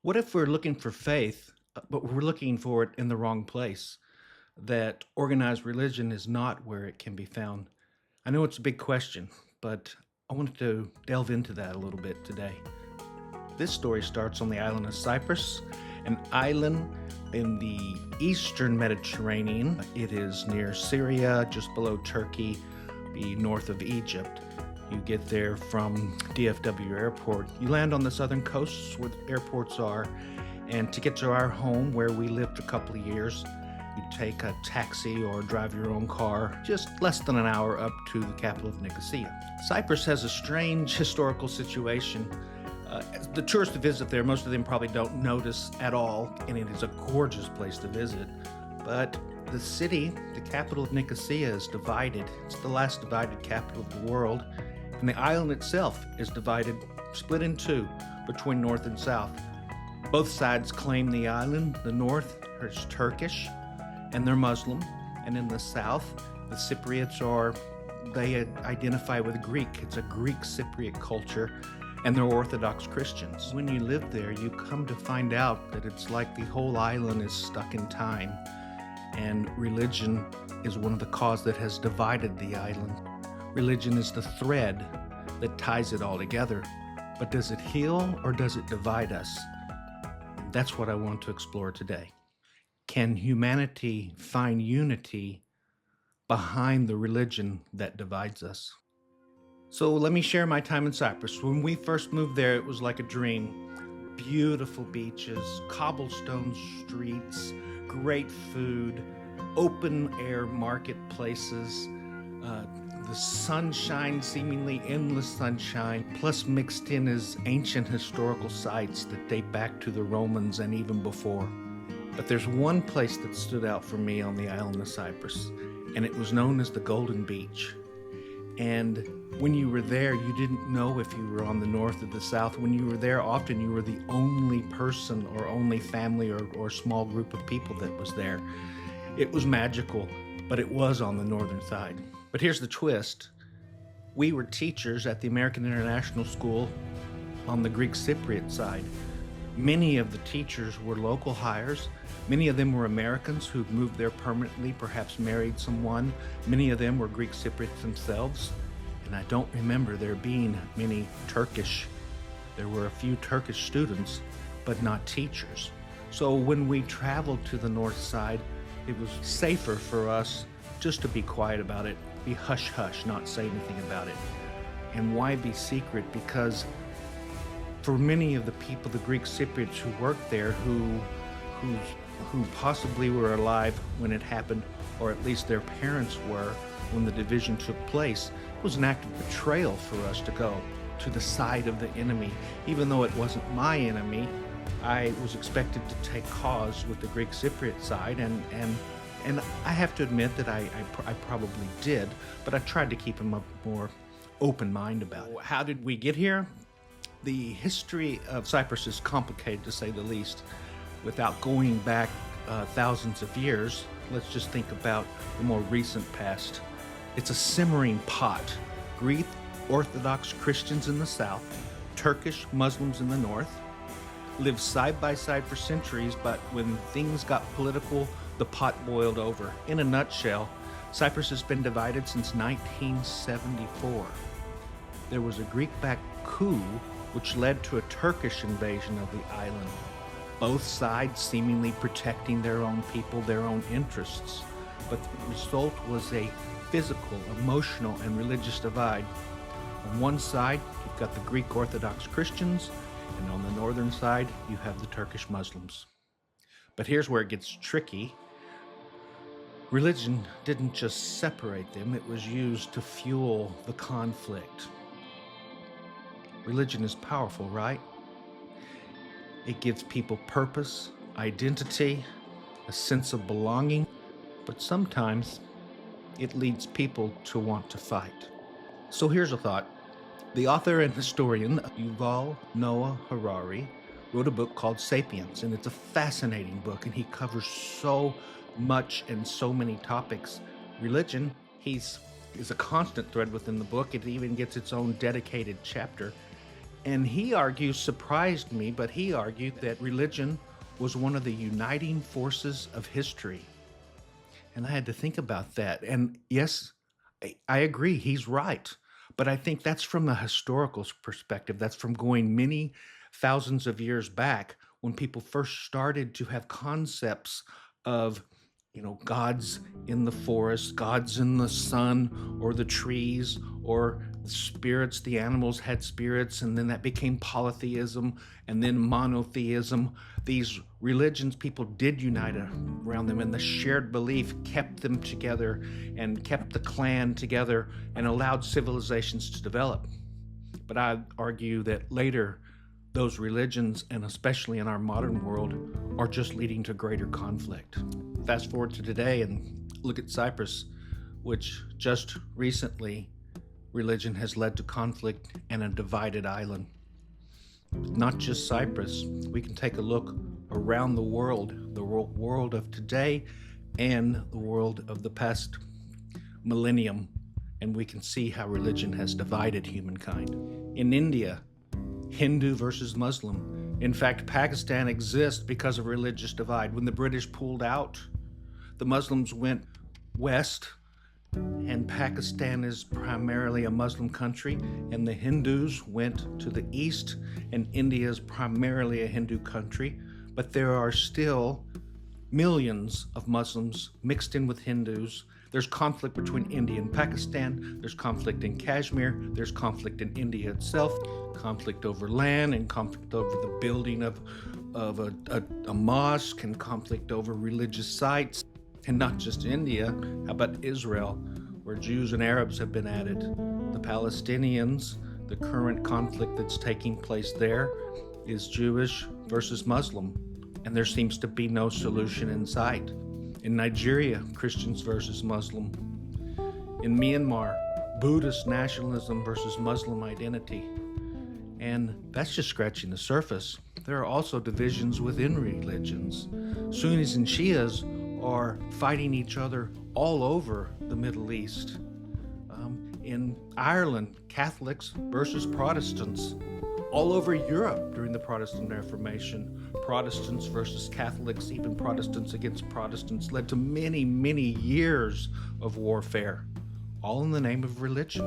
What if we're looking for faith, but we're looking for it in the wrong place? That organized religion is not where it can be found. I know it's a big question, but I wanted to delve into that a little bit today. This story starts on the island of Cyprus, an island in the eastern Mediterranean. It is near Syria, just below Turkey, be north of Egypt. You get there from DFW Airport. You land on the southern coast where the airports are, and to get to our home where we lived a couple of years, you take a taxi or drive your own car, just less than an hour up to the capital of Nicosia. Cyprus has a strange historical situation. The tourists who visit there, most of them probably don't notice at all, and it is a gorgeous place to visit. But the city, the capital of Nicosia, is divided. It's the last divided capital of the world. And the island itself is divided, split in two, between north and south. Both sides claim the island. The north is Turkish, and they're Muslim. And in the south, the Cypriots they identify with Greek. It's a Greek Cypriot culture, and they're Orthodox Christians. When you live there, you come to find out that it's like the whole island is stuck in time, and religion is one of the causes that has divided the island. Religion is the thread that ties it all together. But does it heal or does it divide us? That's what I want to explore today. Can humanity find unity behind the religion that divides us? So let me share my time in Cyprus. When we first moved there, it was like a dream. Beautiful beaches, cobblestone streets, great food, open air marketplaces, the sunshine, seemingly endless sunshine, plus mixed in is ancient historical sites that date back to the Romans and even before. But there's one place that stood out for me on the island of Cyprus, and it was known as the Golden Beach. And when you were there, you didn't know if you were on the north or the south. When you were there, often you were the only person or only family or small group of people that was there. It was magical, but it was on the northern side. But here's the twist. We were teachers at the American International School on the Greek Cypriot side. Many of the teachers were local hires. Many of them were Americans who'd moved there permanently, perhaps married someone. Many of them were Greek Cypriots themselves. And I don't remember there being many Turkish. There were a few Turkish students, but not teachers. So when we traveled to the north side, it was safer for us just to be quiet about it, be hush-hush, not say anything about it. And why be secret? Because for many of the people, the Greek Cypriots who worked there, who possibly were alive when it happened, or at least their parents were when the division took place, it was an act of betrayal for us to go to the side of the enemy. Even though it wasn't my enemy, I was expected to take cause with the Greek Cypriot side, and I have to admit that I probably did, but I tried to keep a more open mind about it. How did we get here? The history of Cyprus is complicated, to say the least. Without going back thousands of years, let's just think about the more recent past. It's a simmering pot. Greek Orthodox Christians in the south, Turkish Muslims in the north, lived side by side for centuries, but when things got political, the pot boiled over. In a nutshell, Cyprus has been divided since 1974. There was a Greek-backed coup which led to a Turkish invasion of the island, both sides seemingly protecting their own people, their own interests. But the result was a physical, emotional, and religious divide. On one side, you've got the Greek Orthodox Christians, and on the northern side, you have the Turkish Muslims. But here's where it gets tricky. Religion didn't just separate them, it was used to fuel the conflict. Religion is powerful, right? It gives people purpose, identity, a sense of belonging, but sometimes it leads people to want to fight. So here's a thought. The author and historian Yuval Noah Harari wrote a book called Sapiens, and it's a fascinating book, and he covers so much and so many topics. Religion, is a constant thread within the book. It even gets its own dedicated chapter. And he argues, surprised me, but he argued that religion was one of the uniting forces of history. And I had to think about that. And yes, I agree, he's right. But I think that's from a historical perspective. That's from going many thousands of years back when people first started to have concepts of, gods in the forest, gods in the sun or the trees, or the spirits, the animals had spirits, and then that became polytheism and then monotheism. These religions, people did unite around them, and the shared belief kept them together and kept the clan together and allowed civilizations to develop. But I argue that later, those religions, and especially in our modern world, are just leading to greater conflict. Fast forward to today and look at Cyprus, which just recently religion has led to conflict and a divided island. Not just Cyprus, we can take a look around the world of today and the world of the past millennium, and we can see how religion has divided humankind. In India, Hindu versus Muslim. In fact, Pakistan exists because of religious divide. When the British pulled out, the Muslims went west, and Pakistan is primarily a Muslim country, and the Hindus went to the east, and India is primarily a Hindu country, but there are still millions of Muslims mixed in with Hindus. There's conflict between India and Pakistan. There's conflict in Kashmir. There's conflict in India itself. Conflict over land and conflict over the building of a mosque, and conflict over religious sites. And not just India. How about Israel, where Jews and Arabs have been added? The Palestinians, the current conflict that's taking place there is Jewish versus Muslim, and there seems to be no solution in sight. In Nigeria, Christians versus Muslim. In Myanmar, Buddhist nationalism versus Muslim identity. And that's just scratching the surface. There are also divisions within religions. Sunnis and Shias are fighting each other all over the Middle East. In Ireland, Catholics versus Protestants. All over Europe during the Protestant Reformation, Protestants versus Catholics, even Protestants against Protestants, led to many, many years of warfare, all in the name of religion.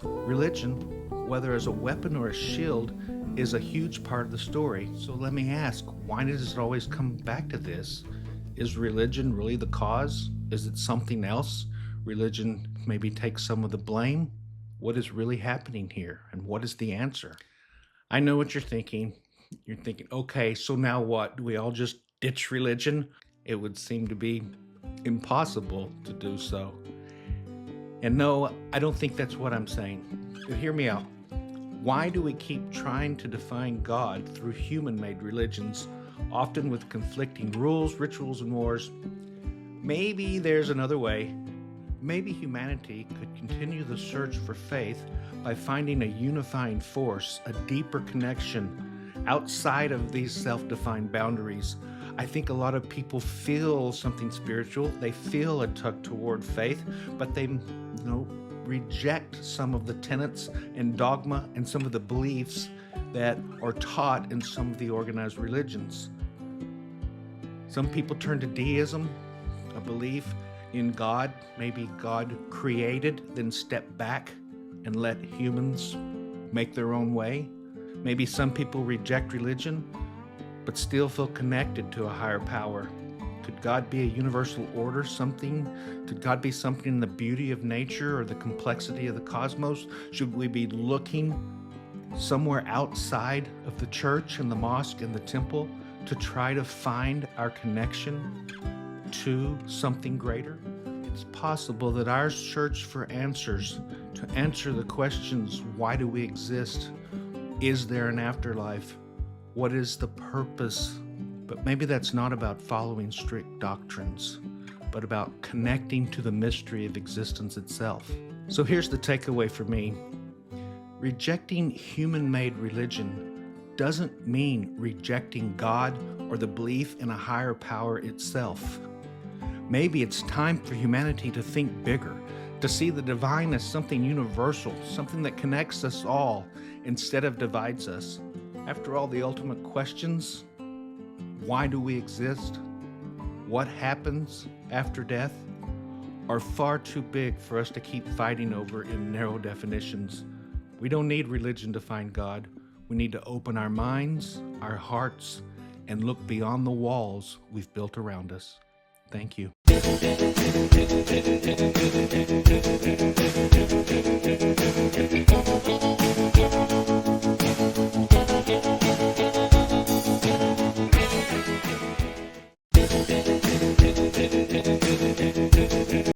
Religion, whether as a weapon or a shield, is a huge part of the story. So let me ask, why does it always come back to this? Is religion really the cause? Is it something else? Religion maybe takes some of the blame? What is really happening here, and what is the answer? I know what you're thinking. You're thinking, okay, so now what? Do we all just ditch religion? It would seem to be impossible to do so. And no, I don't think that's what I'm saying. But hear me out. Why do we keep trying to define God through human-made religions, often with conflicting rules, rituals, and wars? Maybe there's another way. Maybe humanity could continue the search for faith by finding a unifying force, a deeper connection outside of these self-defined boundaries. I think a lot of people feel something spiritual. They feel a tug toward faith, but they reject some of the tenets and dogma and some of the beliefs that are taught in some of the organized religions. Some people turn to deism, a belief in God. Maybe God created, then stepped back and let humans make their own way. Maybe some people reject religion, but still feel connected to a higher power. Could God be a universal order, something? Could God be something in the beauty of nature or the complexity of the cosmos? Should we be looking somewhere outside of the church and the mosque and the temple to try to find our connection to something greater? It's possible that our search for answers, to answer the questions, why do we exist? Is there an afterlife? What is the purpose? But maybe that's not about following strict doctrines, but about connecting to the mystery of existence itself. So here's the takeaway for me. Rejecting human-made religion doesn't mean rejecting God or the belief in a higher power itself. Maybe it's time for humanity to think bigger, to see the divine as something universal, something that connects us all instead of divides us. After all, the ultimate questions, why do we exist? What happens after death? Are far too big for us to keep fighting over in narrow definitions. We don't need religion to find God. We need to open our minds, our hearts, and look beyond the walls we've built around us. Thank you.